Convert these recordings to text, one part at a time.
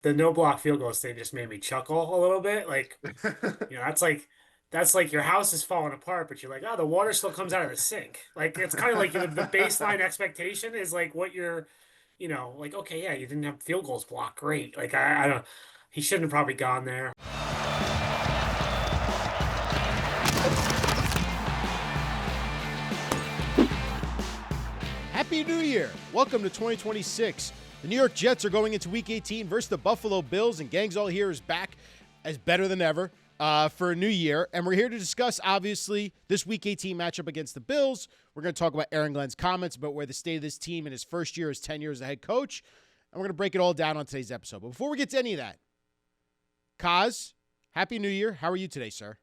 the no block field goals thing just made me chuckle a little bit. Like, that's like your house is falling apart, but you're like, oh, the water still comes out of the sink. Like it's kind of like the baseline expectation is like what you're, like, okay, yeah, you didn't have field goals blocked. Great. Like I don't he shouldn't have probably gone there. Happy New Year! Welcome to 2026. The New York Jets are going into Week 18 versus the Buffalo Bills, and Gangs All Here is back as better than ever for a new year. And we're here to discuss, obviously, this Week 18 matchup against the Bills. We're going to talk about Aaron Glenn's comments about where the state of this team in his first year, his tenure as a head coach, and we're going to break it all down on today's episode. But before we get to any of that, Kaz, Happy New Year. How are you today, sir?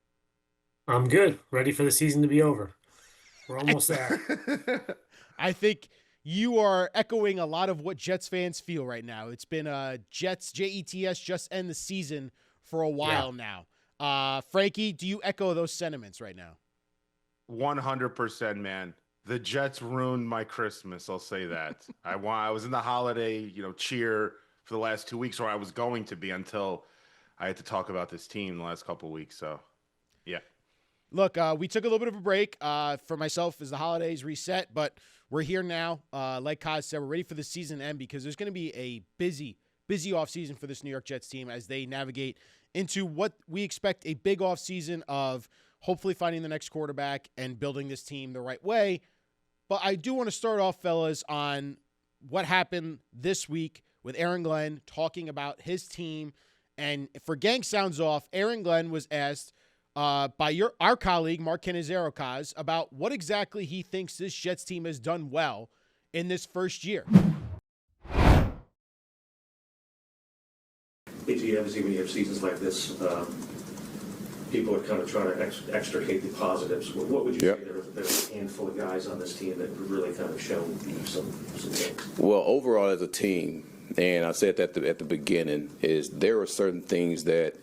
I'm good. Ready for the season to be over. We're almost there. I think you are echoing a lot of what Jets fans feel right now. It's been Jets, Jets, just end the season for a while now. Frankie, do you echo those sentiments right now? 100%, man. The Jets ruined my Christmas. I'll say that. I was in the holiday, cheer for the last 2 weeks, or I was going to be until I had to talk about this team the last couple of weeks. So, yeah. Look, we took a little bit of a break for myself as the holidays reset, but we're here now. Like Kaz said, we're ready for the season to end because there's going to be a busy offseason for this New York Jets team as they navigate into what we expect a big offseason of hopefully finding the next quarterback and building this team the right way. But I do want to start off, fellas, on what happened this week with Aaron Glenn talking about his team. And for Gang Sounds Off, Aaron Glenn was asked by our colleague, Mark Canizero, Kaz, about what exactly he thinks this Jets team has done well in this first year. Obviously, when you have seasons like this, people are kind of trying to extricate the positives. What would you say there's a handful of guys on this team that really kind of show some things? Well, overall as a team, and I said that at the beginning, is there are certain things that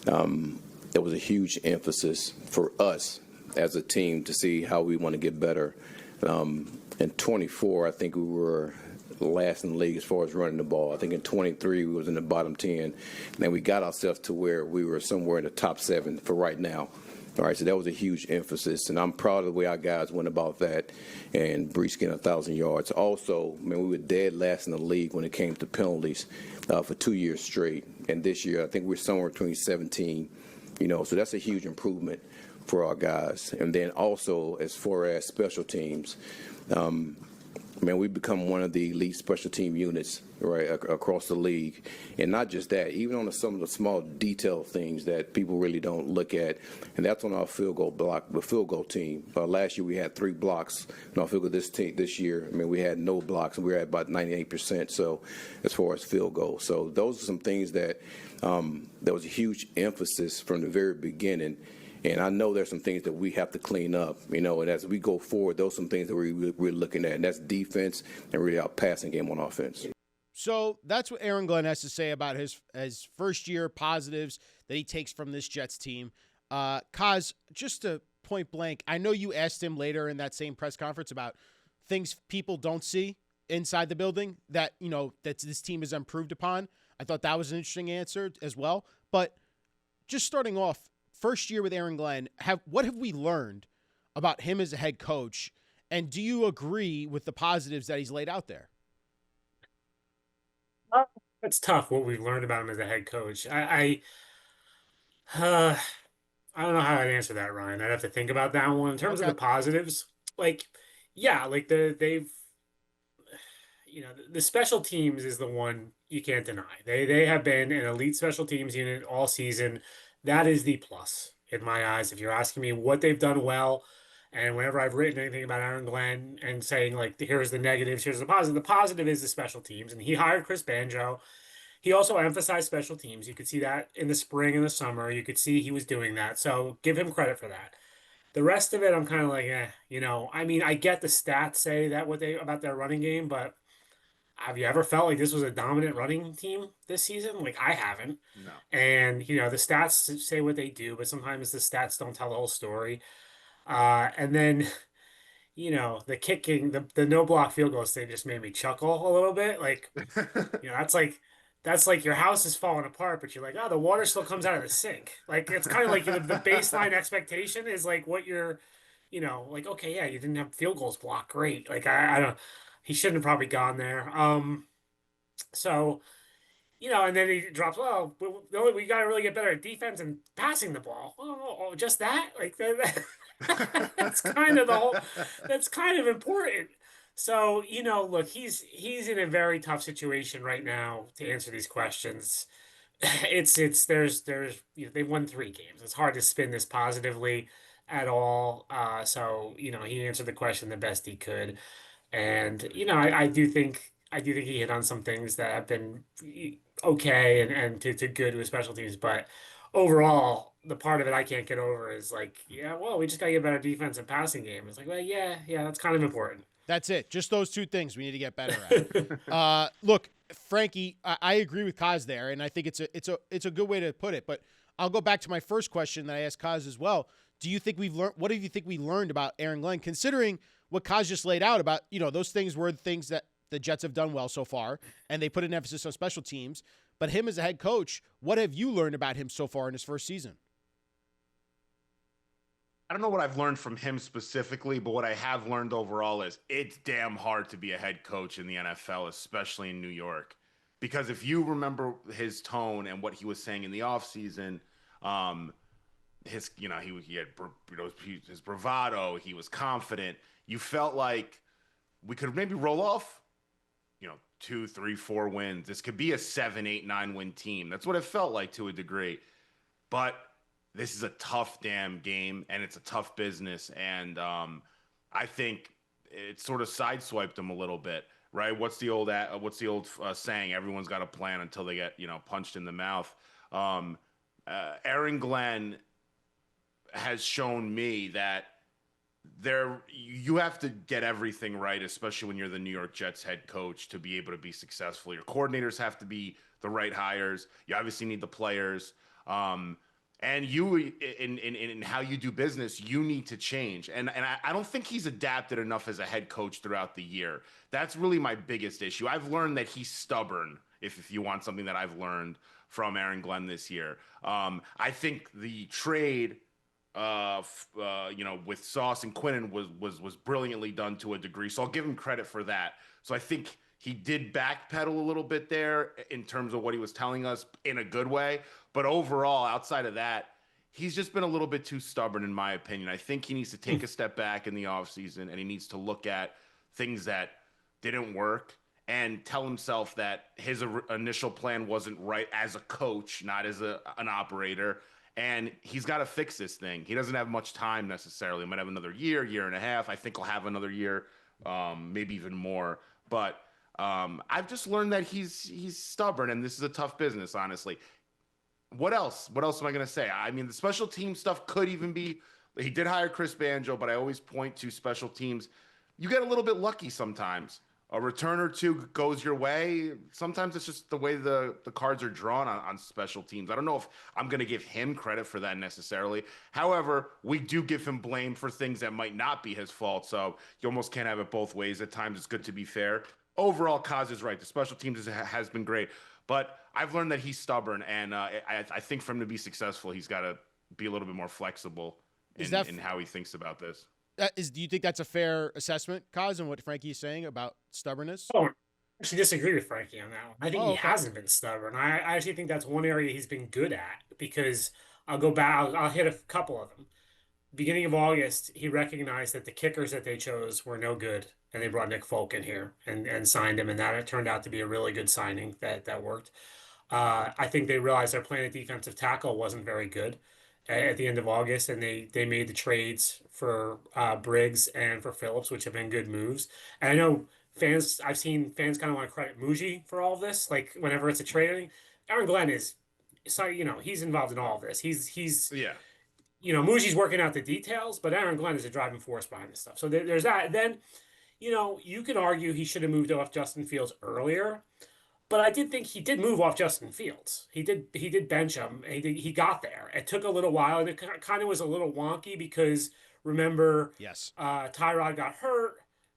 there was a huge emphasis for us as a team to see how we want to get better. In 24, I think we were last in the league as far as running the ball. I think in 23, we was in the bottom 10. And then we got ourselves to where we were somewhere in the top 7 for right now. All right, so that was a huge emphasis, and I'm proud of the way our guys went about that, and Brees getting 1,000 yards. Also, we were dead last in the league when it came to penalties for 2 years straight. And this year, I think we're somewhere between 17. So that's a huge improvement for our guys. And then also, as far as special teams, we've become one of the elite special team units right across the league. And not just that, even on some of the small detailed things that people really don't look at, and that's on our field goal block, the field goal team. Last year we had 3 blocks on our field goal. This year, we had no blocks, and we were at about 98%. So as far as field goal, so those are some things that there was a huge emphasis from the very beginning. And I know there's some things that we have to clean up, and as we go forward, those are some things that we're looking at, and that's defense and really our passing game on offense. So that's what Aaron Glenn has to say about his first year positives that he takes from this Jets team. Kaz, just to point blank, I know you asked him later in that same press conference about things people don't see inside the building that, that this team has improved upon. I thought that was an interesting answer as well. But just starting off, first year with Aaron Glenn, what have we learned about him as a head coach? And do you agree with the positives that he's laid out there? That's tough what we've learned about him as a head coach. Uh, I don't know how I'd answer that, Ryan. I'd have to think about that one. In terms of Okay. the positives, like, yeah, like the special teams is the one you can't deny. They have been an elite special teams unit all season. That is the plus in my eyes. If you're asking me what they've done well, and whenever I've written anything about Aaron Glenn and saying like here's the negatives, here's the positive is the special teams. And he hired Chris Banjo. He also emphasized special teams. You could see that in the spring and the summer. You could see he was doing that. So give him credit for that. The rest of it, I'm kind of like, I get the stats say that what they about their running game, but have you ever felt like this was a dominant running team this season? Like I haven't. No. And the stats say what they do, but sometimes the stats don't tell the whole story. And then the kicking, the no block field goals thing just made me chuckle a little bit. Like, that's like that's like your house is falling apart, but you're like, oh, the water still comes out of the sink. Like it's kind of like the baseline expectation is like what you're, like, okay, yeah, you didn't have field goals blocked. Great. Like I don't, he shouldn't have probably gone there. So, and then he drops, oh, we got to really get better at defense and passing the ball. Oh, just that? Like that's kind of the whole, that's kind of important. So, look, he's in a very tough situation right now to answer these questions. There's they've won 3 games. It's hard to spin this positively at all. So, he answered the question the best he could. And I do think he hit on some things that have been okay and to good with special teams, but overall, the part of it I can't get over is like, yeah, well, we just gotta get better defense and passing game. It's like, well, yeah, that's kind of important. That's it. Just those 2 things we need to get better at. Look, Frankie, I agree with Kaz there, and I think it's a good way to put it. But I'll go back to my first question that I asked Kaz as well. Do you think we've learned? What do you think we learned about Aaron Glenn, considering what Kaz just laid out about those things were the things that the Jets have done well so far, and they put an emphasis on special teams. But him as a head coach, what have you learned about him so far in his first season? I don't know what I've learned from him specifically, but what I have learned overall is it's damn hard to be a head coach in the NFL, especially in New York. Because if you remember his tone and what he was saying in the offseason, he had his bravado, he was confident. You felt like we could maybe roll off, 2, 3, 4 wins. This could be a 7, 8, 9 win team. That's what it felt like to a degree. But this is a tough damn game, and it's a tough business. And I think it sort of sideswiped them a little bit, right? What's the old saying? Everyone's got a plan until they get punched in the mouth. Aaron Glenn has shown me that you have to get everything right, especially when you're the New York Jets head coach, to be able to be successful. Your coordinators have to be the right hires. You obviously need the players. And you, in how you do business, you need to change. And I don't think he's adapted enough as a head coach throughout the year. That's really my biggest issue. I've learned that he's stubborn, if you want something that I've learned from Aaron Glenn this year. I think the trade with Sauce and Quinnen was brilliantly done to a degree. So I'll give him credit for that. So I think he did backpedal a little bit there in terms of what he was telling us in a good way. But overall, outside of that, he's just been a little bit too stubborn, in my opinion. I think he needs to take a step back in the offseason, and he needs to look at things that didn't work and tell himself that his initial plan wasn't right as a coach, not as an operator. And he's got to fix this thing. He doesn't have much time necessarily. He might have another year, year and a half. I think he'll have another year, maybe even more. But I've just learned that he's stubborn, and this is a tough business, honestly. What else? What else am I going to say? I mean, the special team stuff could even be. He did hire Chris Banjo, but I always point to special teams. You get a little bit lucky sometimes. A return or two goes your way. Sometimes it's just the way the cards are drawn on special teams. I don't know if I'm going to give him credit for that necessarily. However, we do give him blame for things that might not be his fault. So you almost can't have it both ways. At times, it's good to be fair. Overall, Kaz is right. The special teams has been great. But I've learned that he's stubborn, and I think for him to be successful, he's got to be a little bit more flexible in how he thinks about this. Do you think that's a fair assessment, Kaz, and what Frankie is saying about stubbornness? Oh, I actually disagree with Frankie on that one. I think he Okay. hasn't been stubborn. I actually think that's one area he's been good at because I'll go back, I'll hit a couple of them. Beginning of August, he recognized that the kickers that they chose were no good, and they brought Nick Folk in here and signed him, and that it turned out to be a really good signing that worked. I think they realized their plan at defensive tackle wasn't very good at the end of August, and they made the trades for Briggs and for Phillips, which have been good moves. And I know I've seen fans kind of want to credit Muji for all of this. Like whenever it's a trade, Aaron Glenn is, so he's involved in all of this. He's Yeah. Muji's working out the details, but Aaron Glenn is a driving force behind this stuff. So there's that. Then, you could argue he should have moved off Justin Fields earlier, but I did think he did move off Justin Fields. He did bench him. He got there. It took a little while, and it kind of was a little wonky because remember, Yes. Tyrod got hurt.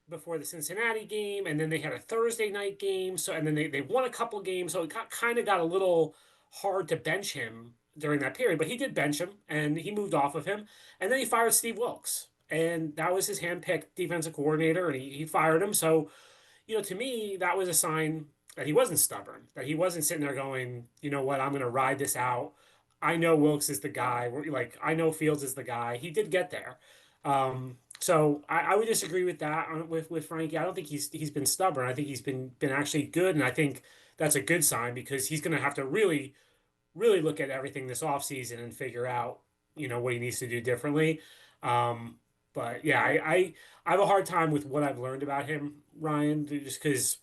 before the Cincinnati game, and then they had a Thursday night game. So and then they won a couple games, so it kind of got a little hard to bench him during that period. But he did bench him, and he moved off of him, and then he fired Steve Wilkes, and that was his handpicked defensive coordinator, and he fired him. So to me, that was a sign that he wasn't stubborn, that he wasn't sitting there going, you know what, I'm going to ride this out. I know Wilkes is the guy. Like, I know Fields is the guy. He did get there. So I would disagree with that with Frankie. I don't think he's been stubborn. I think he's been actually good, and I think that's a good sign because he's going to have to really really look at everything this offseason and figure out what he needs to do differently. Um, but yeah, I have a hard time with what I've learned about him, Ryan, just because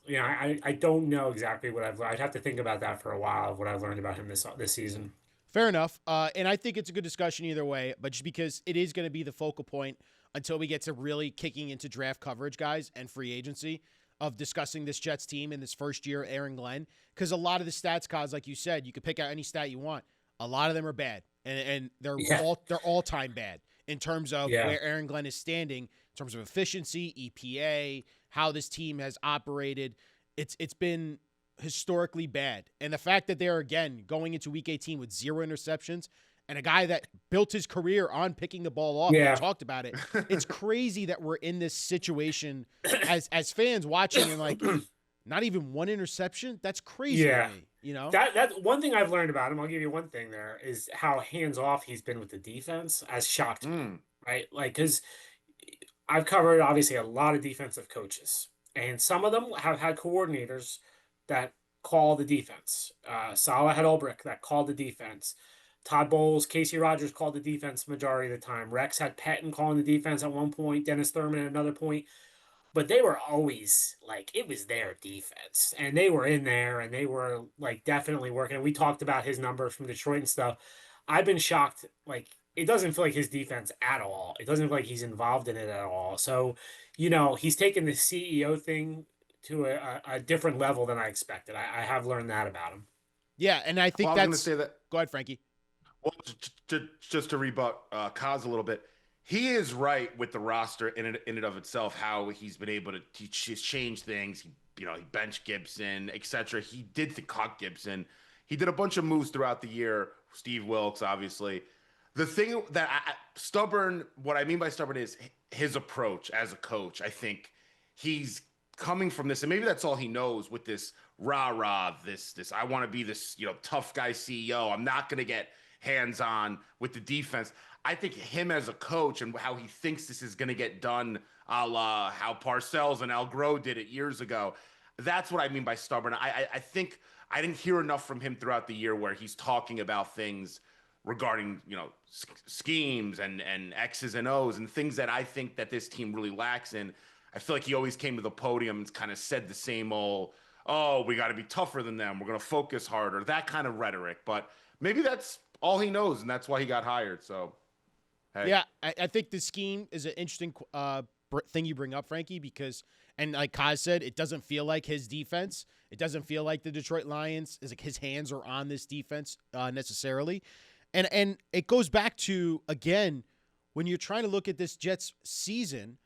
I don't know exactly what I've learned. I'd have to think about that for a while of what I've learned about him this season. Fair enough. And I think it's a good discussion either way, but just because it is going to be the focal point until we get to really kicking into draft coverage, guys, and free agency of discussing this Jets team in this first year, Aaron Glenn, because a lot of the stats, Cos, like you said, you could pick out any stat you want. A lot of them are bad, and they're all time bad in terms of where Aaron Glenn is standing in terms of efficiency, EPA, how this team has operated. It's been historically bad. And the fact that they're, again, going into week 18 with 0 interceptions and a guy that built his career on picking the ball off, we talked about it. It's crazy that we're in this situation as fans watching and like not even 1 interception. That's crazy to me, That one thing I've learned about him, I'll give you one thing there, is how hands-off he's been with the defense has shocked me, right? Like, because I've covered, obviously, a lot of defensive coaches, and some of them have had coordinators that call the defense. Salah had Ulbrich that called the defense. Todd Bowles, Casey Rogers called the defense majority of the time. Rex had Patton calling the defense at one point, Dennis Thurman at another point. But they were always like, it was their defense. And they were in there and they were like definitely working. And we talked about his numbers from Detroit and stuff. I've been shocked. Like, it doesn't feel like his defense at all. It doesn't feel like he's involved in it at all. So, he's taken the CEO thing to a different level than I expected. I have learned that about him. Yeah, and I think I was going to say that. Go ahead, Frankie. Well, just to rebut Kaz a little bit, he is right with the roster in and of itself. How he's been able to change things. He benched Gibson, etc. He did cut Gibson. He did a bunch of moves throughout the year. Steve Wilkes, obviously. The thing that stubborn. What I mean by stubborn is his approach as a coach. I think he's coming from this, and maybe that's all he knows with this rah-rah. This I want to be this tough guy CEO. I'm not going to get hands-on with the defense. I think him as a coach and how he thinks this is going to get done, a la how Parcells and Al Groh did it years ago. That's what I mean by stubborn. I think I didn't hear enough from him throughout the year where he's talking about things regarding schemes and X's and O's and things that I think that this team really lacks in. I feel like he always came to the podium and kind of said the same old, oh, we got to be tougher than them. We're going to focus harder, that kind of rhetoric. But maybe that's all he knows, and that's why he got hired. So, hey. Yeah, I think the scheme is an interesting thing you bring up, Frankie, because, and like Kaz said, it doesn't feel like his defense. It doesn't feel like the Detroit Lions, is like his hands are on this defense necessarily. And it goes back to, again, when you're trying to look at this Jets season,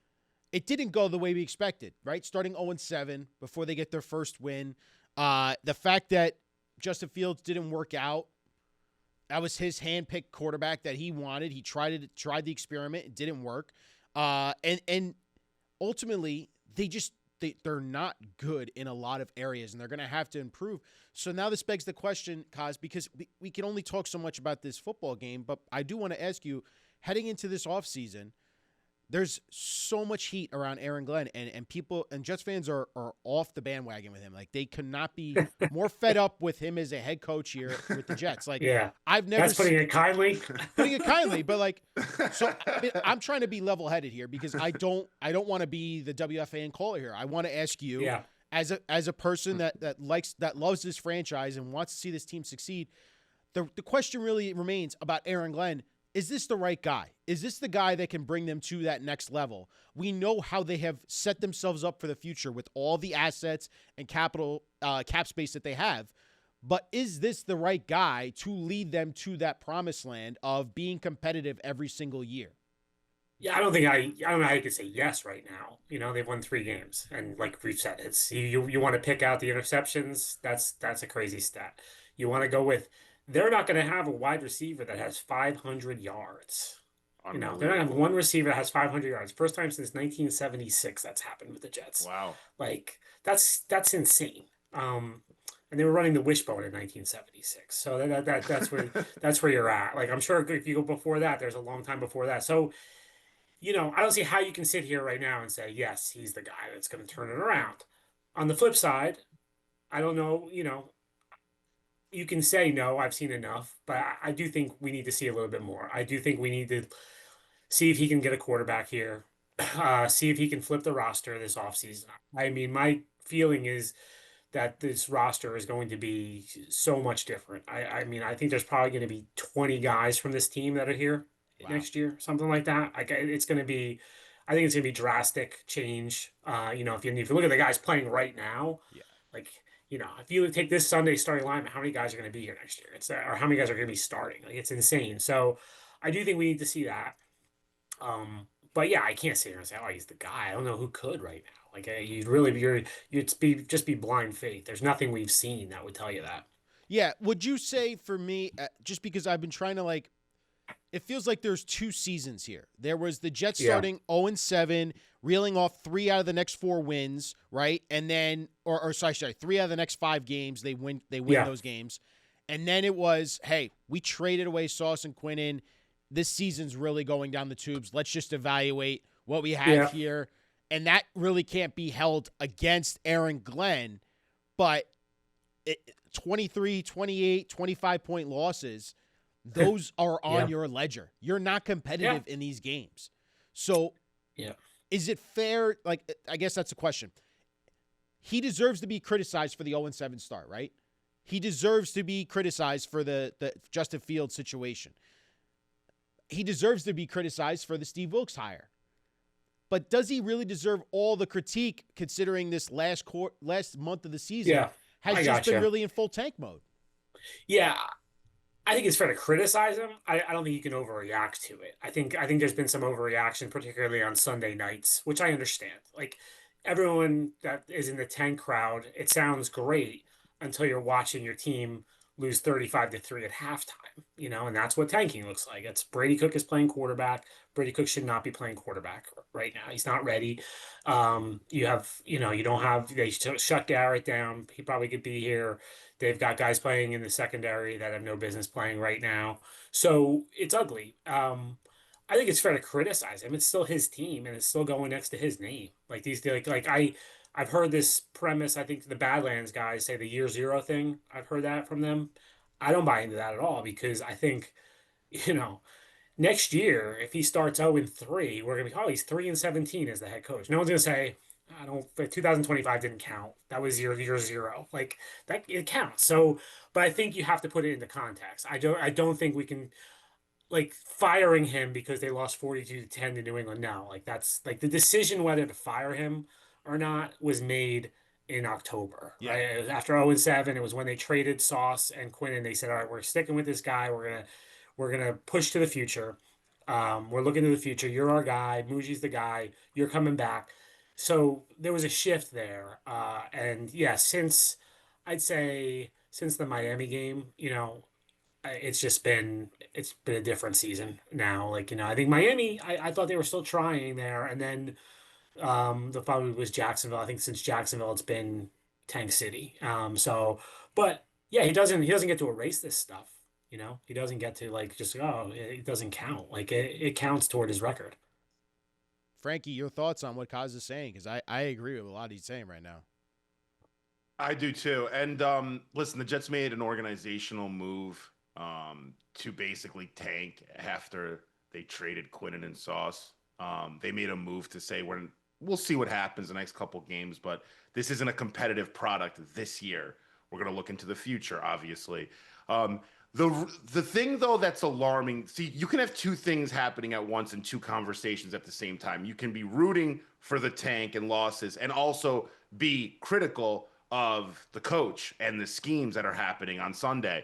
it didn't go the way we expected, right? Starting 0-7 before they get their first win. The fact that Justin Fields didn't work out, that was his hand-picked quarterback that he wanted. He tried the experiment. It didn't work. And ultimately, they're not good in a lot of areas, and they're going to have to improve. So now this begs the question, Kaz, because we can only talk so much about this football game, but I do want to ask you, heading into this offseason, there's so much heat around Aaron Glenn, and people and Jets fans are off the bandwagon with him. Like, they could not be more fed up with him as a head coach here with the Jets. Like, I've never That's putting it kindly. Putting it kindly, but like, so I'm trying to be level headed here because I don't want to be the WFAN caller here. I want to ask you, as a person that loves this franchise and wants to see this team succeed. The question really remains about Aaron Glenn. Is this the right guy? Is this the guy that can bring them to that next level? We know how they have set themselves up for the future with all the assets and capital cap space that they have. But is this the right guy to lead them to that promised land of being competitive every single year? Yeah, I don't know how you could say yes right now. You know, they've won 3 games, and like we've said, it's you want to pick out the interceptions. That's a crazy stat. You want to go with they're not going to have a wide receiver that has 500 yards. You know, they're not going to have Unbelievable. one receiver that has 500 yards. First time since 1976 that's happened with the Jets. Wow. Like that's insane. And they were running the wishbone in 1976. So that's where you're at. Like I'm sure if you go before that, there's a long time before that. So I don't see how you can sit here right now and say, yes, he's the guy that's going to turn it around. On the flip side, I don't know, you can say, no, I've seen enough, but I do think we need to see a little bit more. I do think we need to see if he can get a quarterback here, see if he can flip the roster this offseason. I mean, my feeling is that this roster is going to be so much different. I mean, I think there's probably going to be 20 guys from this team that are here Wow. next year, something like that. Like it's going to be, I think it's going to be drastic change. If you look at the guys playing right now, Yeah. like if you take this Sunday starting lineup, how many guys are going to be here next year? Or how many guys are going to be starting? Like it's insane. So I do think we need to see that. But yeah, I can't sit here and say, oh, he's the guy. I don't know who could right now. Like you'd just be blind faith. There's nothing we've seen that would tell you that. Yeah. Would you say for me, just because I've been trying to like, it feels like there's 2 seasons here. There was the Jets Yeah, starting 0-7, reeling off 3 out of the next 4 wins, right? And then, or sorry, 3 out of the next 5 games they win yeah, those games, and then it was, hey, we traded away Sauce and Quinnen. This season's really going down the tubes. Let's just evaluate what we have yeah, here, and that really can't be held against Aaron Glenn, but it, 23, 28, 25 point losses, those are on yeah, your ledger. You're not yeah, competitive in these games. So yeah, is it fair? Like, I guess that's a question. He deserves to be criticized for the 0-7 start, right? He deserves to be criticized for the Justin Fields situation. He deserves to be criticized for the Steve Wilkes hire. But does he really deserve all the critique considering this last month of the season yeah. has I just been gotcha. really in full tank mode? Yeah, I think it's fair to criticize him. I don't think you can overreact to it. I think there's been some overreaction, particularly on Sunday nights, which I understand. Like everyone that is in the tank crowd, it sounds great until you're watching your team lose 35-3 at halftime, and that's what tanking looks like. It's Brady Cook is playing quarterback. Brady Cook should not be playing quarterback right now. He's not ready. You don't have they shut Garrett down. He probably could be here. They've got guys playing in the secondary that have no business playing right now. So it's ugly. I think it's fair to criticize him. It's still his team and it's still going next to his name. I've heard this premise. I think the Badlands guys say the year zero thing. I've heard that from them. I don't buy into that at all because I think, you know, next year, if he starts 0-3, we're gonna be, oh, he's 3-17 as the head coach. No one's gonna say, I don't, 2025 didn't count. That was year zero. Like that it counts. So, but I think you have to put it into context. I don't think we can like firing him because they lost 42-10 to New England. No, like that's like the decision whether to fire him or not was made in October, Yeah. right? It was after 0-7. It was when they traded Sauce and Quinn and they said, all right, we're sticking with this guy. We're gonna push to the future. We're looking to the future. You're our guy. Muji's the guy. You're coming back. So there was a shift there. And yeah, I'd say since the Miami game, it's been a different season now. Like, I think Miami, I thought they were still trying there, and then the following was Jacksonville. I think since Jacksonville, it's been Tank City. But yeah, he doesn't get to erase this stuff. He doesn't get to like just it doesn't count. Like it counts toward his record. Frankie, your thoughts on what Kaz is saying? Because I agree with a lot he's saying right now. I do too. And listen, the Jets made an organizational move to basically tank after they traded Quinnen and Sauce. They made a move to say we'll see what happens the next couple games, but this isn't a competitive product this year. We're going to look into the future, obviously. Um, the thing though that's alarming. See, you can have two things happening at once in two conversations at the same time. You can be rooting for the tank and losses, and also be critical of the coach and the schemes that are happening on Sunday.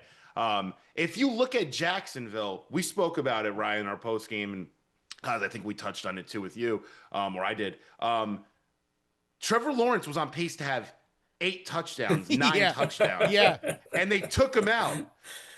If you look at Jacksonville, we spoke about it, Ryan, our post game, and Cause I think we touched on it too with you, or I did. Trevor Lawrence was on pace to have 8 touchdowns, nine Yeah. touchdowns, Yeah. and they took him out.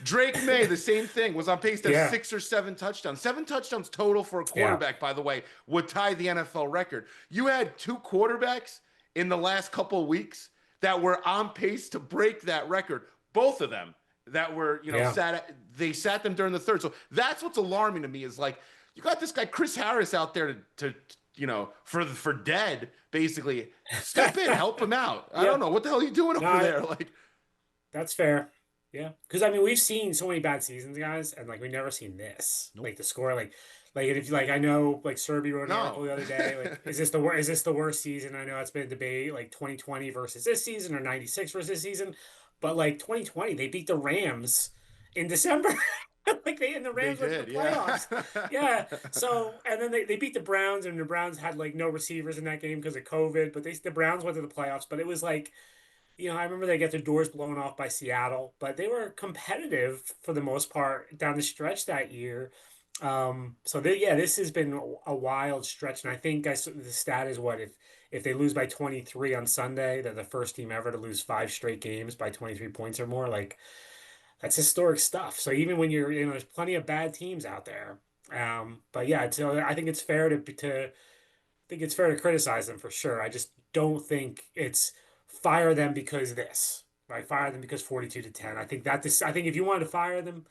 Drake May, the same thing, was on pace to have Yeah. 6 or 7 touchdowns. 7 touchdowns total for a Yeah. quarterback, by the way, would tie the NFL record. You had 2 quarterbacks in the last couple of weeks that were on pace to break that record. Both of them that were, Yeah. they sat them during the third. So that's what's alarming to me is like, you got this guy, Chris Harris, out there to for dead, basically. Step in, help him out. I Yeah. don't know. What the hell are you doing No, over there? Like, That's fair. Yeah, because I mean we've seen so many bad seasons, guys, and like we've never seen this. Nope. Like the score, like if like I know like Serby wrote an No. article the other day. Like, is this the worst season? I know it's been a debate, like 2020 versus this season or 96 versus this season, but like 2020 they beat the Rams in December. Like and the they Rams went to did, the yeah. playoffs. Yeah. So and then they beat the Browns, and the Browns had like no receivers in that game because of COVID, but the Browns went to the playoffs. But it was like, I remember they get their doors blown off by Seattle, but they were competitive for the most part down the stretch that year. This has been a wild stretch, and I think the stat is what if they lose by 23 on Sunday, they're the first team ever to lose 5 straight games by 23 points or more. Like that's historic stuff. So even when there's plenty of bad teams out there. But yeah, so I think it's fair to think it's fair to criticize them for sure. I just don't think it's fire them because this, right? Fire them because 42-10. I think if you wanted to fire them,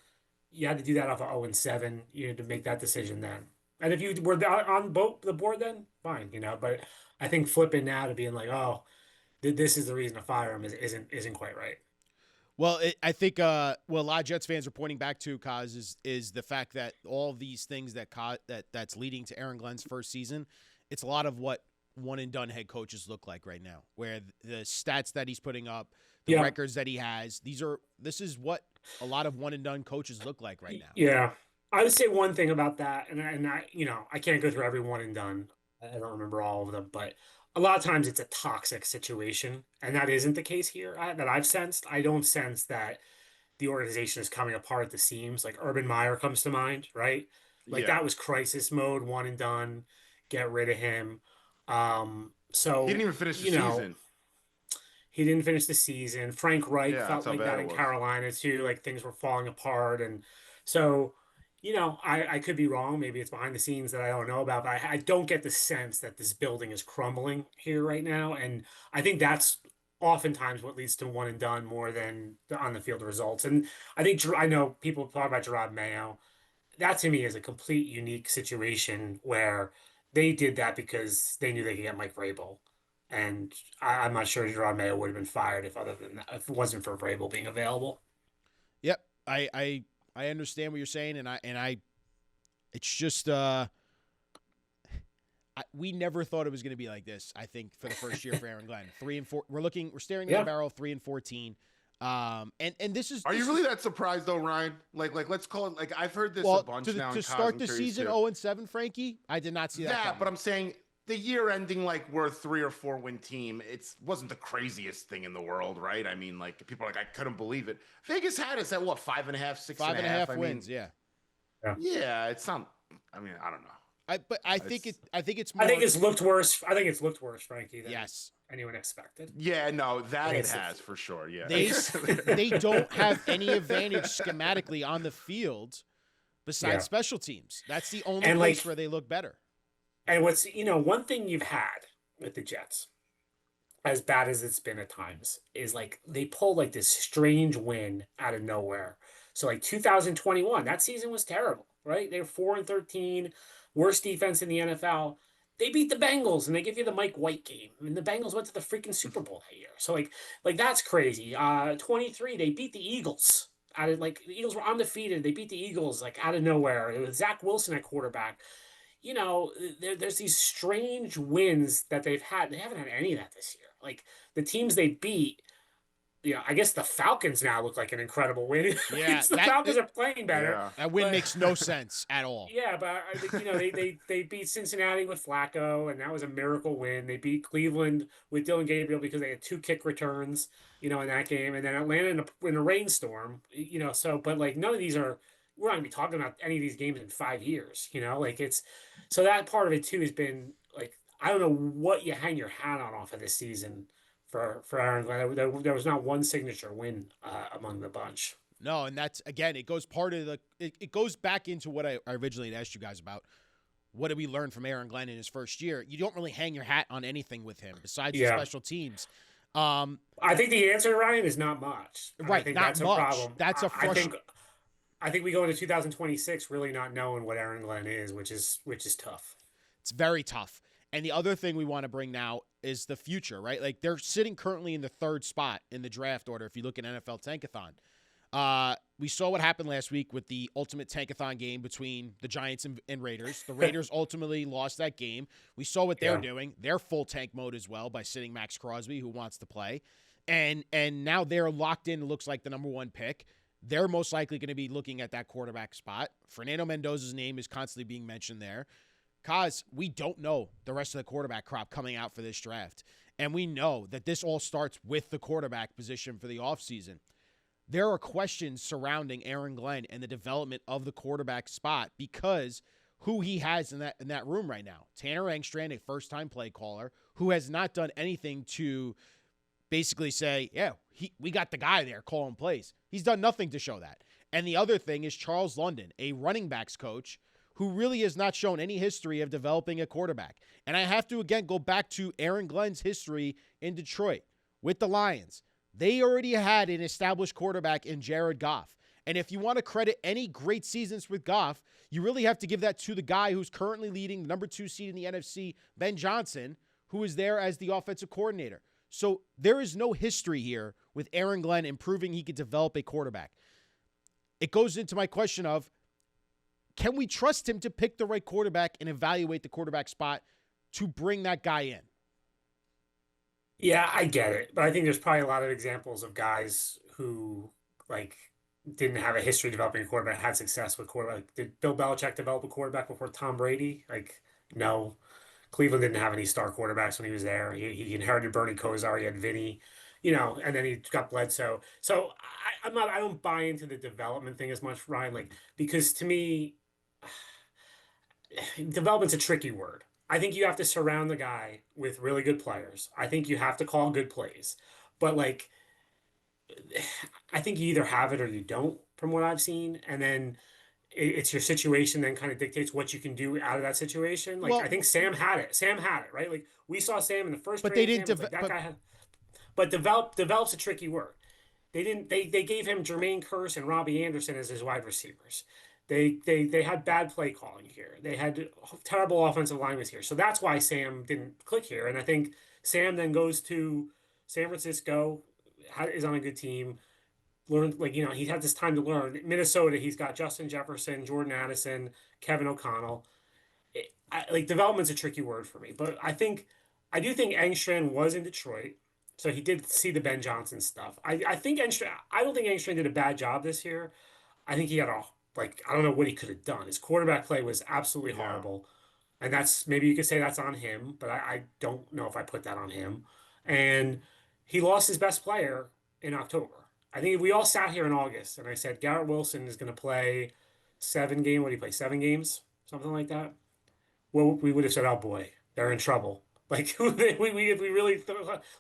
you had to do that off of 0-7. You had to make that decision then. And if you were on both the board, then fine, But I think flipping now to being like, oh, this is the reason to fire him isn't quite right. Well, I think what a lot of Jets fans are pointing back to, Kaz, is the fact that all of these things that's leading to Aaron Glenn's first season, it's a lot of what one and done head coaches look like right now, where the stats that he's putting up, the records that he has, this is what a lot of one and done coaches look like right now. Yeah. I would say one thing about that, and I can't go through every one and done. I don't remember all of them, but a lot of times it's a toxic situation, and that isn't the case here that I've sensed. I don't sense that the organization is coming apart at the seams. Like Urban Meyer comes to mind, right? Like Yeah. that was crisis mode, one and done, get rid of him. He didn't even finish the season. He didn't finish the season. Frank Reich Yeah, felt that's how like bad that it in was. Carolina too, like things were falling apart. And so, I could be wrong. Maybe it's behind the scenes that I don't know about, but I don't get the sense that this building is crumbling here right now. And I think that's oftentimes what leads to one and done more than the on the field results. And I know people talk about Gerard Mayo. That to me is a complete unique situation where they did that because they knew they could get Mike Vrabel. And I'm not sure Gerard Mayo would have been fired if it wasn't for Vrabel being available. Yep, I understand what you're saying, and it's just we never thought it was going to be like this. I think for the first year for Aaron Glenn, 3-4, we're staring at the barrel, 3-14. And this is. Are you really that surprised though, Ryan? Like let's call it. Like I've heard this a bunch now. To start the season 0-7, Frankie, I did not see that. But I'm saying the year ending like we're a 3 or 4 win team. It wasn't the craziest thing in the world, right? I mean, like people are like I couldn't believe it. Vegas had us at what 5.5, 6.5 wins. Yeah. Yeah, it's not. I mean, I don't know. I think it's more. I think it's looked worse. Frankie. Than yes. anyone expected. Yeah, no, that it has for sure. Yeah, they don't have any advantage schematically on the field besides special teams. That's the only place where they look better. And what's one thing you've had with the Jets, as bad as it's been at times, is like they pull like this strange win out of nowhere. So like 2021, that season was terrible, right? They were 4-13, worst defense in the NFL. They beat the Bengals and they give you the Mike White game. I mean, the Bengals went to the freaking Super Bowl that year. So like that's crazy. 23, they beat the Eagles. The Eagles were undefeated. They beat the Eagles like out of nowhere. It was Zach Wilson at quarterback. There's these strange wins that they've had. They haven't had any of that this year. Like the teams they beat, I guess the Falcons now look like an incredible win. Yeah, the Falcons are playing better. Yeah. That win makes no sense at all. Yeah, but they beat Cincinnati with Flacco, and that was a miracle win. They beat Cleveland with Dylan Gabriel because they had 2 kick returns, in that game, and then Atlanta in a rainstorm. But like none of these are we're not gonna be talking about any of these games in 5 years, like so that part of it too has been like, I don't know what you hang your hat on off of this season for Aaron Glenn. There was not one signature win among the bunch. No, and that's again, it goes part of it goes back into what I originally asked you guys about. What did we learn from Aaron Glenn in his first year? You don't really hang your hat on anything with him besides the Yeah. special teams. I think the answer, Ryan, is not much. I Right, think not that's a much. problem. That's a I think we go into 2026 really not knowing what Aaron Glenn is, which is tough. It's very tough. And the other thing we want to bring now is the future, right? Like they're sitting currently in the third spot in the draft order if you look at NFL Tankathon. We saw what happened last week with the ultimate tankathon game between the Giants and Raiders. The Raiders ultimately lost that game. We saw what they're doing. They're full tank mode as well by sitting Max Crosby, who wants to play. And now they're locked in, it looks like the number one pick. They're most likely going to be looking at that quarterback spot. Fernando Mendoza's name is constantly being mentioned there. Cause we don't know the rest of the quarterback crop coming out for this draft. And we know that this all starts with the quarterback position for the offseason. There are questions surrounding Aaron Glenn and the development of the quarterback spot because who he has in that room right now. Tanner Engstrand, a first-time play caller, who has not done anything to basically say, yeah, we got the guy there calling plays. He's done nothing to show that. And the other thing is Charles London, a running backs coach who really has not shown any history of developing a quarterback. And I have to, again, go back to Aaron Glenn's history in Detroit with the Lions. They already had an established quarterback in Jared Goff. And if you want to credit any great seasons with Goff, you really have to give that to the guy who's currently leading the number 2 seed in the NFC, Ben Johnson, who is there as the offensive coordinator. So there is no history here with Aaron Glenn and proving he could develop a quarterback. It goes into my question of, can we trust him to pick the right quarterback and evaluate the quarterback spot to bring that guy in? Yeah, I get it, but I think there's probably a lot of examples of guys who like didn't have a history developing a quarterback, had success with quarterback. Did Bill Belichick develop a quarterback before Tom Brady? Like, no. Cleveland didn't have any star quarterbacks when he was there. He inherited Bernie Kosar, he had Vinny, and then he got Bledsoe. So I don't buy into the development thing as much, Ryan, like, because to me, development's a tricky word. I think you have to surround the guy with really good players. I think you have to call good plays. But like, I think you either have it or you don't, from what I've seen. And then it's your situation then kind of dictates what you can do out of that situation. Like, Well, I think Sam had it. Sam had it, right? Like we saw Sam in the first but they training didn't. camp. It was like that guy had, but develops a tricky word. They didn't. They gave him Jermaine Kearse and Robbie Anderson as his wide receivers. They had bad play calling here. They had terrible offensive linemen here. So that's why Sam didn't click here. And I think Sam then goes to San Francisco, is on a good team. Learned, like, he had this time to learn. Minnesota, he's got Justin Jefferson, Jordan Addison, Kevin O'Connell. Like, development's a tricky word for me, but I do think Engstrand was in Detroit, so he did see the Ben Johnson stuff. I think Engstrand. I don't think Engstrand did a bad job this year. I think he had I don't know what he could have done. His quarterback play was absolutely horrible, and that's, maybe you could say that's on him, but I don't know if I put that on him. And he lost his best player in October. I think we all sat here in August and I said Garrett Wilson is going to play 7 games. What do you play? 7 games, something like that. Well, we would have said, "Oh boy, they're in trouble." Like we really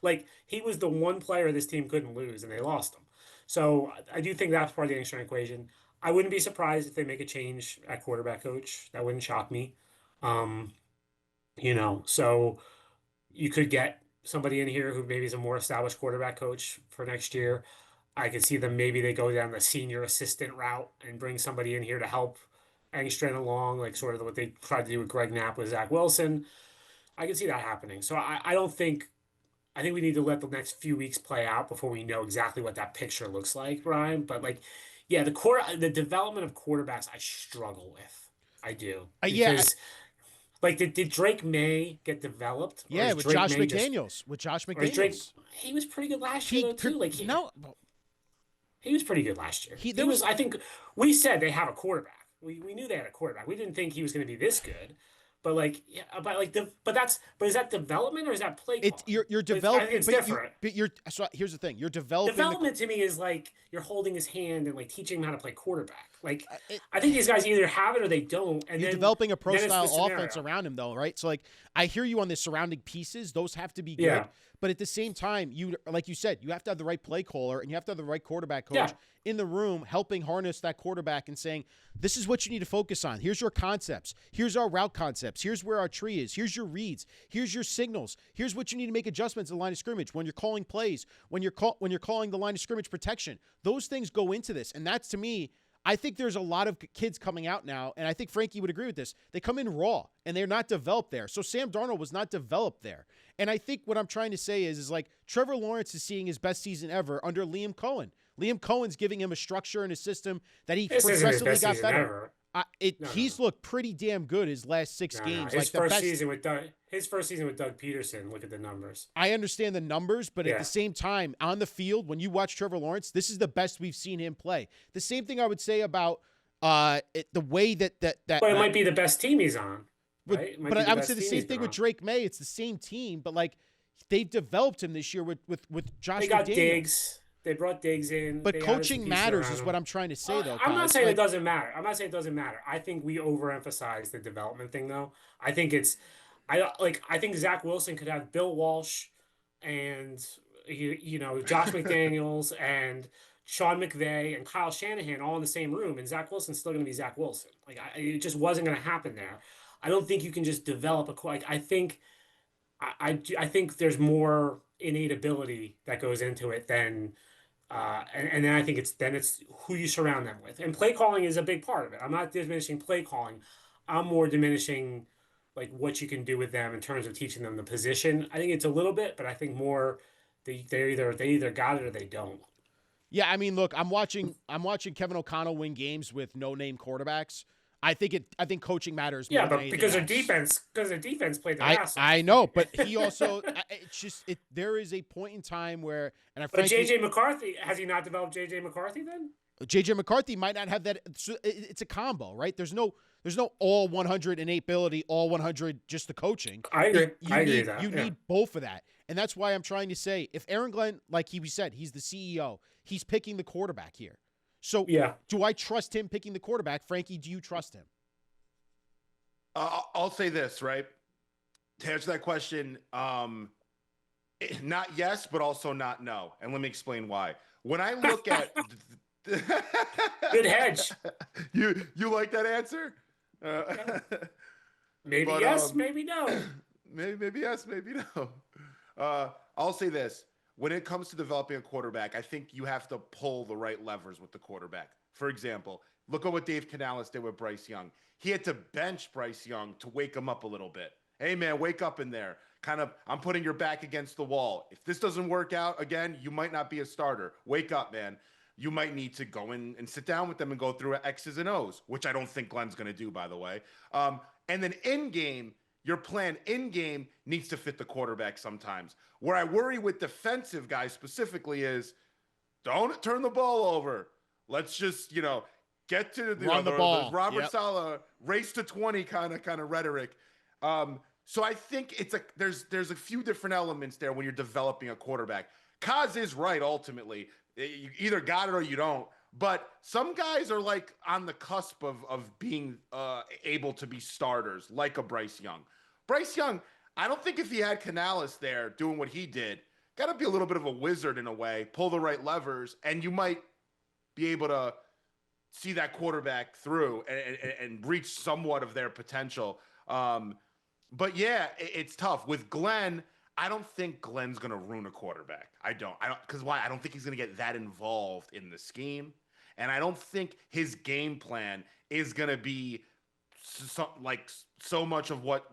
like, he was the one player this team couldn't lose, and they lost him. So I do think that's part of the Einstein equation. I wouldn't be surprised if they make a change at quarterback coach. That wouldn't shock me. Um, so you could get somebody in here who maybe is a more established quarterback coach for next year. I could see them, maybe they go down the senior assistant route and bring somebody in here to help Engstrand along, like sort of what they tried to do with Greg Knapp with Zach Wilson. I can see that happening. So I don't think I think we need to let the next few weeks play out before we know exactly what that picture looks like, Brian. But like, yeah, the development of quarterbacks I struggle with. I do Yeah, because like, did Drake May get developed? Or yeah, is with Drake Josh May just McDaniels. With Josh or is Drake? McDaniels. He was pretty good last year though too. Like No, he was pretty good last year. there was. I think we said they have a quarterback. We knew they had a quarterback. We didn't think he was going to be this good, But like, yeah, but is that development or is that play It calling? you're I think developing, it's different. but you're so here's the thing: you're developing the Development to me is like you're holding his hand and like teaching him how to play quarterback. Like, it, I think these guys either have it or they don't, and you're then developing a pro it's the style offense scenario. around him, though, right? So like, I hear you on the surrounding pieces; those have to be good. Yeah, But at the same time, you like you said, you have to have the right play caller and you have to have the right quarterback coach yeah, in the room helping harness that quarterback and saying, this is what you need to focus on. Here's your concepts. Here's our route concepts. Here's where our tree is. Here's your reads. Here's your signals. Here's what you need to make adjustments in the line of scrimmage when you're calling plays, when you're calling the line of scrimmage protection. Those things go into this. And that's, to me, I think there's a lot of kids coming out now, and I think Frankie would agree with this. They come in raw, and they're not developed there. So Sam Darnold was not developed there. And I think what I'm trying to say is like Trevor Lawrence is seeing his best season ever under Liam Cohen. Liam Cohen's giving him a structure and a system that he this isn't his progressively best got season better. ever. No, He's looked pretty damn good his last six games. His Like the first best. season with Doug Peterson. Look at the numbers. I understand the numbers, but at Yeah. the same time, on the field, when you watch Trevor Lawrence, this is the best we've seen him play. The same thing I would say about the way that But it might be the best team he's on, with, right? It might but be the I would best say the team same he's thing been with on. Drake May. It's the same team, but like they've developed him this year with Josh They got McDaniels. Diggs. They brought Diggs in. But They added some coaching pieces matters around is him. what I'm trying to say, though. I'm not Kyle. saying Like, it doesn't matter. I'm not saying it doesn't matter. I think we overemphasize the development thing, though. I think it's, I think Zach Wilson could have Bill Walsh and Josh McDaniels and Sean McVay and Kyle Shanahan all in the same room, and Zach Wilson's still going to be Zach Wilson. It just wasn't going to happen there. I don't think you can just develop I think I think there's more innate ability that goes into it than and then I think it's who you surround them with. And play calling is a big part of it. I'm not diminishing play calling. I'm more diminishing like what you can do with them in terms of teaching them the position. I think it's a little bit, but I think more they either got it or they don't. yeah, I mean, look, I'm watching Kevin O'Connell win games with no name quarterbacks. I think coaching matters more Yeah, than but anything because else. their defense played their I ass off. I know, but he also there is a point in time where But frankly, JJ McCarthy, has he not developed JJ McCarthy then? JJ McCarthy might not have that. It's a combo, right? There's no all 108 ability, all 100 just the coaching. I agree. You I agree need with that. you Yeah. need both of that, and that's why I'm trying to say if Aaron Glenn, like he said, he's the CEO, he's picking the quarterback here. So Yeah. do I trust him picking the quarterback? Frankie, do you trust him? I'll say this, right? To answer that question, not yes, but also not no. And let me explain why. When I look at Good hedge. you like that answer? Maybe But, yes, maybe no. maybe yes, maybe no. I'll say this. When it comes to developing a quarterback, I think you have to pull the right levers with the quarterback. For example, look at what Dave Canales did with Bryce Young. He had to bench Bryce Young to wake him up a little bit. Hey, man, wake up in there. Kind of, I'm putting your back against the wall. If this doesn't work out again, you might not be a starter. Wake up, man. You might need to go in and sit down with them and go through X's and O's, which I don't think Glenn's going to do, by the way. And then in game, your plan in game needs to fit the quarterback sometimes. Where I worry with defensive guys specifically is don't turn the ball over. Let's just, get to Run the ball. the Robert Yep. Saleh race to 20 kind of rhetoric. So I think there's a few different elements there when you're developing a quarterback. Kaz is right ultimately. You either got it or you don't. But some guys are like on the cusp of being able to be starters, like a Bryce Young. Bryce Young, I don't think if he had Canales there doing what he did, got to be a little bit of a wizard in a way, pull the right levers, and you might be able to see that quarterback through and reach somewhat of their potential. But yeah, it's tough. With Glenn, I don't think Glenn's going to ruin a quarterback. I don't. Because why? I don't think he's going to get that involved in the scheme. And I don't think his game plan is going to be so much of what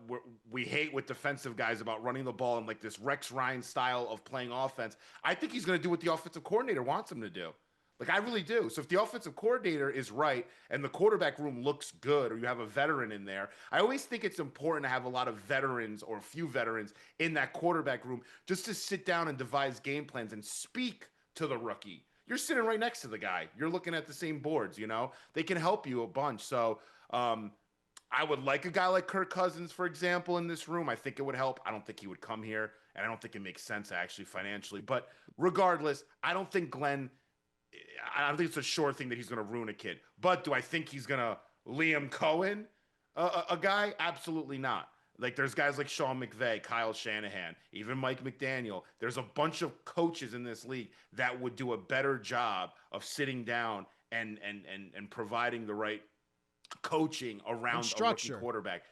we hate with defensive guys about running the ball and like this Rex Ryan style of playing offense. I think he's going to do what the offensive coordinator wants him to do. Like, I really do. So if the offensive coordinator is right and the quarterback room looks good or you have a veteran in there, I always think it's important to have a lot of veterans or a few veterans in that quarterback room just to sit down and devise game plans and speak to the rookie. You're sitting right next to the guy. You're looking at the same boards, They can help you a bunch. So I would like a guy like Kirk Cousins, for example, in this room. I think it would help. I don't think he would come here, and I don't think it makes sense actually financially. But regardless, I don't think Glenn. I don't think it's a sure thing that he's going to ruin a kid. But do I think he's going to Liam Cohen a guy? Absolutely not. Like there's guys like Sean McVay, Kyle Shanahan, even Mike McDaniel. There's a bunch of coaches in this league that would do a better job of sitting down and providing the right coaching around a rookie quarterback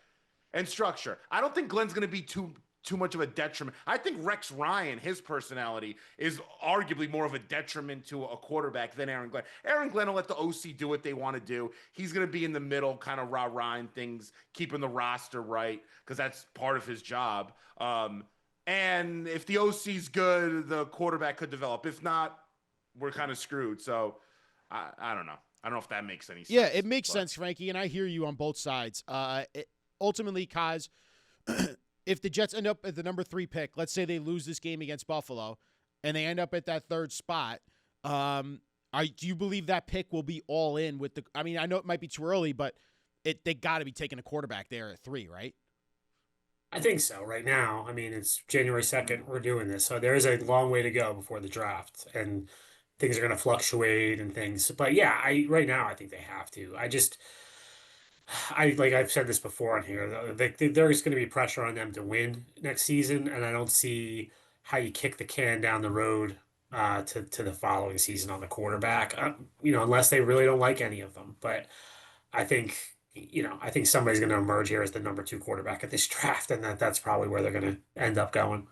and structure. I don't think Glenn's going to be too much of a detriment. I think Rex Ryan, his personality, is arguably more of a detriment to a quarterback than Aaron Glenn. Aaron Glenn will let the OC do what they want to do. He's going to be in the middle, kind of rah-rahing things, keeping the roster right, because that's part of his job. And if the OC's good, the quarterback could develop. If not, we're kind of screwed. So I don't know. I don't know if that makes any sense. Yeah, it makes sense, Frankie, and I hear you on both sides. Ultimately, Kaz, if the Jets end up at the number 3 pick, let's say they lose this game against Buffalo, and they end up at that 3rd spot, do you believe that pick will be all in with the? I mean, I know it might be too early, but they got to be taking a quarterback there at 3, right? I think so. Right now, I mean, it's January 2nd. We're doing this, so there is a long way to go before the draft, and things are going to fluctuate and things. But yeah, right now I think they have to. I like I've said this before on here. There's going to be pressure on them to win next season, and I don't see how you kick the can down the road to the following season on the quarterback. Unless they really don't like any of them. But I think I think somebody's going to emerge here as the number 2 quarterback at this draft, and that's probably where they're going to end up going.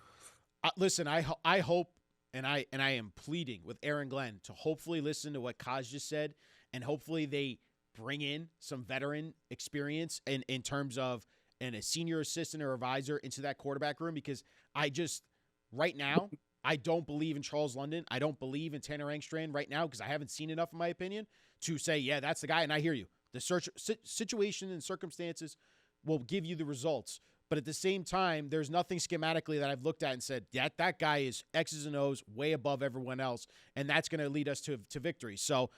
Listen, I hope, and I am pleading with Aaron Glenn to hopefully listen to what Kaz just said, and hopefully they bring in some veteran experience in terms of a senior assistant or advisor into that quarterback room, because right now, I don't believe in Charles London. I don't believe in Tanner Engstrand right now because I haven't seen enough, in my opinion, to say, yeah, that's the guy. And I hear you. The situation and circumstances will give you the results. But at the same time, there's nothing schematically that I've looked at and said, that guy is X's and O's way above everyone else, and that's going to lead us to victory. So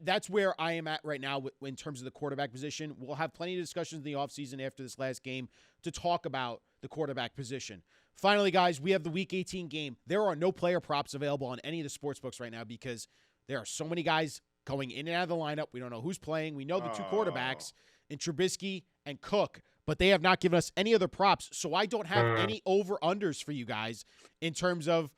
that's where I am at right now in terms of the quarterback position. We'll have plenty of discussions in the offseason after this last game to talk about the quarterback position. Finally, guys, we have the Week 18 game. There are no player props available on any of the sports books right now because there are so many guys going in and out of the lineup. We don't know who's playing. We know the 2 quarterbacks in Trubisky and Cook, but they have not given us any other props. So I don't have any over-unders for you guys in terms of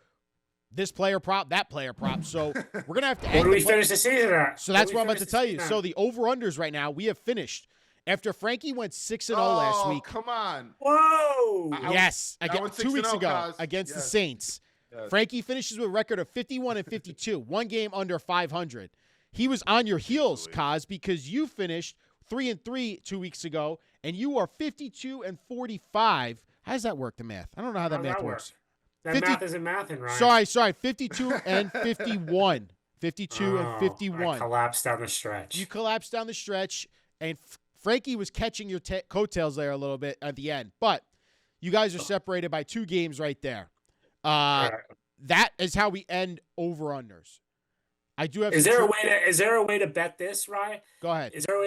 this player prop, that player prop. So we're going to have to What do we finish the season at? So that's what I'm about to tell you. So the over-unders right now, we have finished. After Frankie went 6-0 last week. Come on. Whoa. Yes. 2 weeks ago against the Saints. Yes. Frankie finishes with a record of 51-52, 1 game under 500. He was on your heels, Kaz, because you finished 3-3 2 weeks ago, and you are 52-45. How does that work, the math? I don't know how that math works. That math isn't mathing, right? Sorry. 52-51. 52-51. I collapsed down the stretch. You collapsed down the stretch, and Frankie was catching your coattails there a little bit at the end. But you guys are separated by 2 games right there. That is how we end over-unders. I do have. Is there a way to bet this, Ryan? Go ahead. Is there a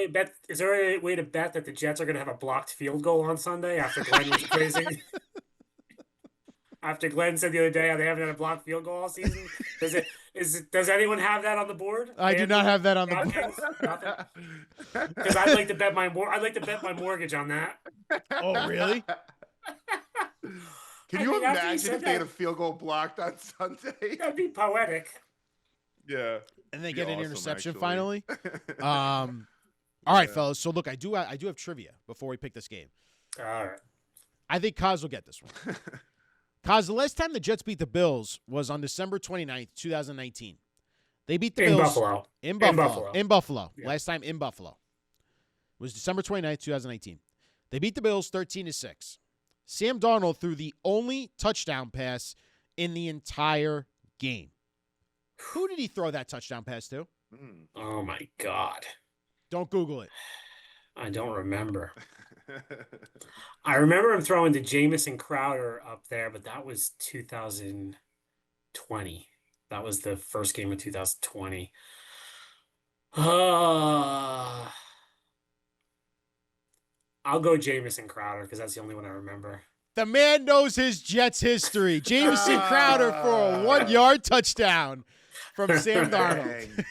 way to bet that the Jets are going to have a blocked field goal on Sunday after Glenn was praising? After Glenn said the other day how they haven't had a blocked field goal all season, does anyone have that on the board? I do not have that on the board. Because I'd like to bet my mortgage on that. Oh, really? Can you imagine if they had a field goal blocked on Sunday? That'd be poetic. Yeah. And they get an interception finally. All right, fellas. So look, I do have trivia before we pick this game. All right. I think Kaz will get this one. Kaz, the last time the Jets beat the Bills was on December 29th, 2019. They beat the Bills in Buffalo. Yeah. Last time in Buffalo. It was December 29th, 2019. They beat the Bills 13-6. Sam Darnold threw the only touchdown pass in the entire game. Who did he throw that touchdown pass to? Oh, my God. Don't Google it. I don't remember. I remember him throwing to Jamison Crowder up there, but that was 2020. That was the first game of 2020. I'll I'll go Jamison Crowder because that's the only one I remember. The man knows his Jets history. Jamison Crowder for a 1-yard touchdown from Sam Darnold.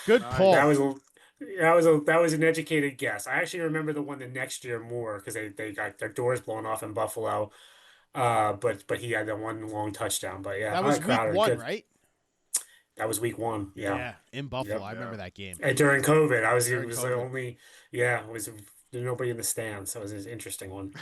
Good pull. That was an educated guess. I actually remember the one the next year more because they got their doors blown off in Buffalo. But he had that one long touchdown. But yeah, That was Crowder, week 1, good. right? That was week 1. Yeah. In Buffalo. Yep. I remember that game. And during COVID, it During was COVID. the only, it was nobody in the stands. So it was an interesting one.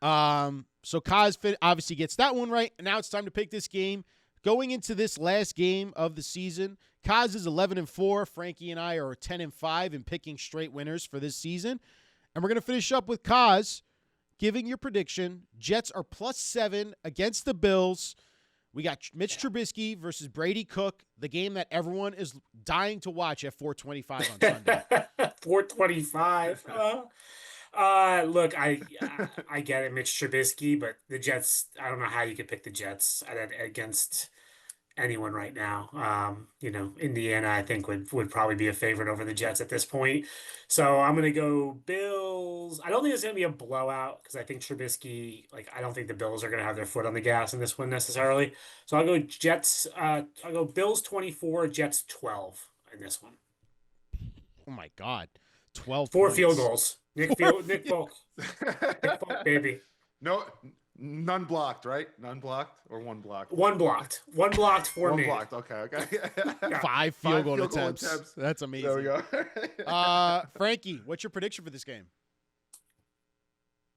So Kaz obviously gets that one right. And now it's time to pick this game. Going into this last game of the season, Kaz is 11-4. Frankie and I are 10-5 in picking straight winners for this season. And we're going to finish up with Kaz giving your prediction. Jets are +7 against the Bills. We got Mitch Trubisky versus Brady Cook, the game that everyone is dying to watch at 4:25 on Sunday. 4:25. Look, I get it, Mitch Trubisky, but the Jets. I don't know how you could pick the Jets against anyone right now. Indiana, I think would probably be a favorite over the Jets at this point. So I'm gonna go Bills. I don't think it's gonna be a blowout because I think Trubisky, I don't think the Bills are gonna have their foot on the gas in this one necessarily. So I'll go Jets. I'll go Bills 24, Jets 12 in this one. Oh my God, 12 4 points. field goals. Nick Folk, baby. No, none blocked, right? None blocked or one blocked? One blocked for One me. blocked. Okay. 5 field goal attempts. That's amazing. There we go. Frankie, what's your prediction for this game?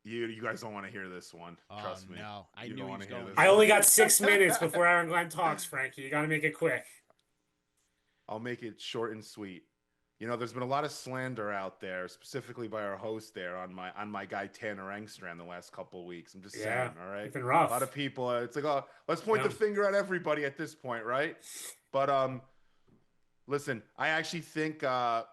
You guys don't want to hear this one. Trust me. No, I You knew don't he wanna was hear going. this. I only got 6 minutes before Aaron Glenn talks, Frankie. You got to make it quick. I'll make it short and sweet. There's been a lot of slander out there, specifically by our host there on my guy Tanner Engstrand the last couple of weeks. I'm just saying, all right? It's been rough. A lot of people, it's like, oh, let's point the finger at everybody at this point, right? But listen, I actually think I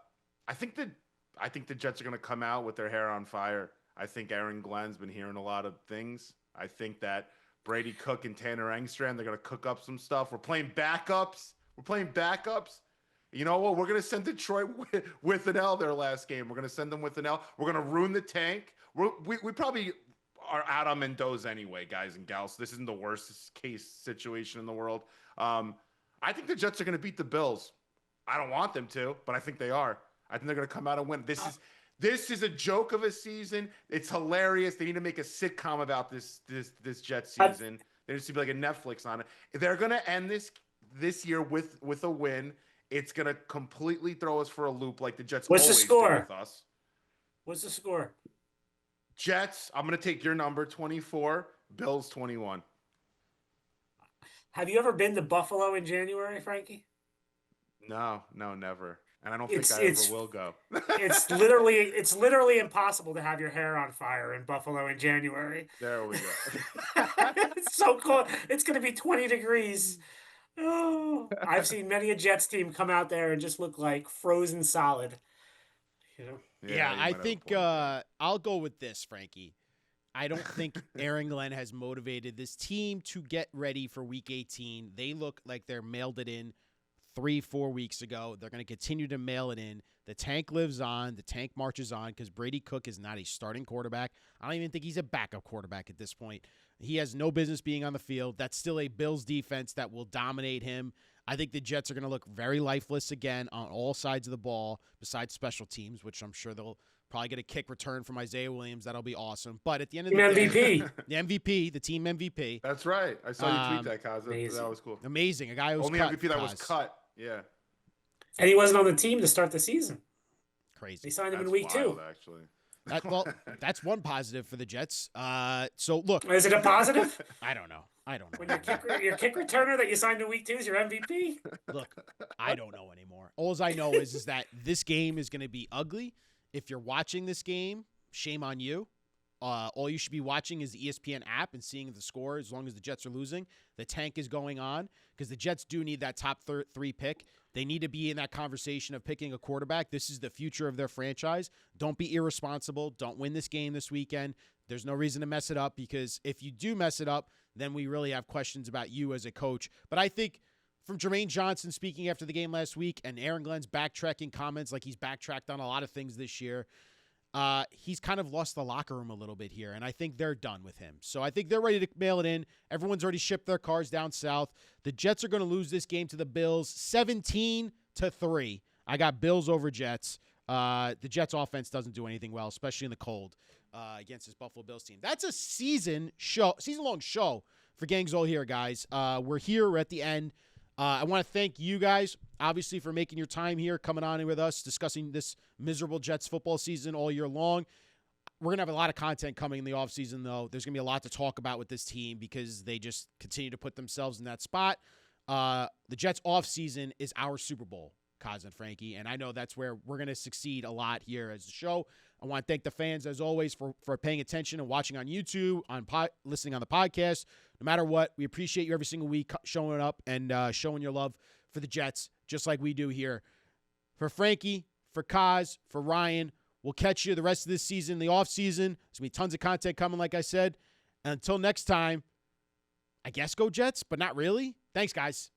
think the Jets are going to come out with their hair on fire. I think Aaron Glenn's been hearing a lot of things. I think that Brady Cook and Tanner Engstrand, they're going to cook up some stuff. We're playing backups. You know what? We're going to send Detroit with an L their last game. We're going to send them with an L. We're going to ruin the tank. We probably are out on Mendoza anyway, guys and gals. This isn't the worst case situation in the world. I think the Jets are going to beat the Bills. I don't want them to, but I think they are. I think they're going to come out and win. This is a joke of a season. It's hilarious. They need to make a sitcom about this Jets season. There needs to be like a Netflix on it. They're going to end this year with a win. It's going to completely throw us for a loop like the Jets What's the always score? do with us. What's the score? Jets, I'm going to take your number, 24. Bills, 21. Have you ever been to Buffalo in January, Frankie? No, never. And I don't think I ever will go. It's literally impossible to have your hair on fire in Buffalo in January. There we go. It's so cold. It's going to be 20 degrees. Oh, I've seen many a Jets team come out there and just look like frozen solid. Yeah, you I might have a think point. I'll go with this, Frankie. I don't think Aaron Glenn has motivated this team to get ready for Week 18. They look like they're mailed it in 3-4 weeks ago. They're going to continue to mail it in. The tank lives on. The tank marches on because Brady Cook is not a starting quarterback. I don't even think he's a backup quarterback at this point. He has no business being on the field. That's still a Bills defense that will dominate him. I think the Jets are going to look very lifeless again on all sides of the ball besides special teams, which I'm sure they'll probably get a kick return from Isaiah Williams. That'll be awesome. But at the end of the day, MVP. the MVP, the team MVP. That's right. I saw you tweet that, Kaz. That was cool. Amazing. A guy who was Only cut, MVP that was Kaz. cut. Yeah. And he wasn't on the team to start the season. Crazy. They signed him in That's week wild, 2. actually. That's one positive for the Jets. So look, Is it a positive? I don't know. When your kick returner that you signed in week 2 is your MVP? Look, I don't know anymore. All I know is that this game is going to be ugly. If you're watching this game, shame on you. All you should be watching is the ESPN app and seeing the score as long as the Jets are losing. The tank is going on because the Jets do need that top 3 pick. They need to be in that conversation of picking a quarterback. This is the future of their franchise. Don't be irresponsible. Don't win this game this weekend. There's no reason to mess it up because if you do mess it up, then we really have questions about you as a coach. But I think from Jermaine Johnson speaking after the game last week and Aaron Glenn's backtracking comments like he's backtracked on a lot of things this year, he's kind of lost the locker room a little bit here, and I think they're done with him. So I think they're ready to mail it in. Everyone's already shipped their cars down south. The Jets are going to lose this game to the Bills 17-3. I got Bills over Jets. The Jets offense doesn't do anything well, especially in the cold against this Buffalo Bills team. That's a season-long show for Gangs All Here, guys. We're here. We're at the end. I want to thank you guys, obviously, for making your time here, coming on with us, discussing this miserable Jets football season all year long. We're going to have a lot of content coming in the offseason, though. There's going to be a lot to talk about with this team because they just continue to put themselves in that spot. The Jets offseason is our Super Bowl, Kaz and Frankie, and I know that's where we're going to succeed a lot here as a show. I want to thank the fans, as always, for paying attention and watching on YouTube, listening on the podcast. No matter what, we appreciate you every single week showing up and showing your love for the Jets, just like we do here. For Frankie, for Kaz, for Ryan, we'll catch you the rest of this season, the offseason. There's going to be tons of content coming, like I said. And until next time, I guess go Jets, but not really. Thanks, guys.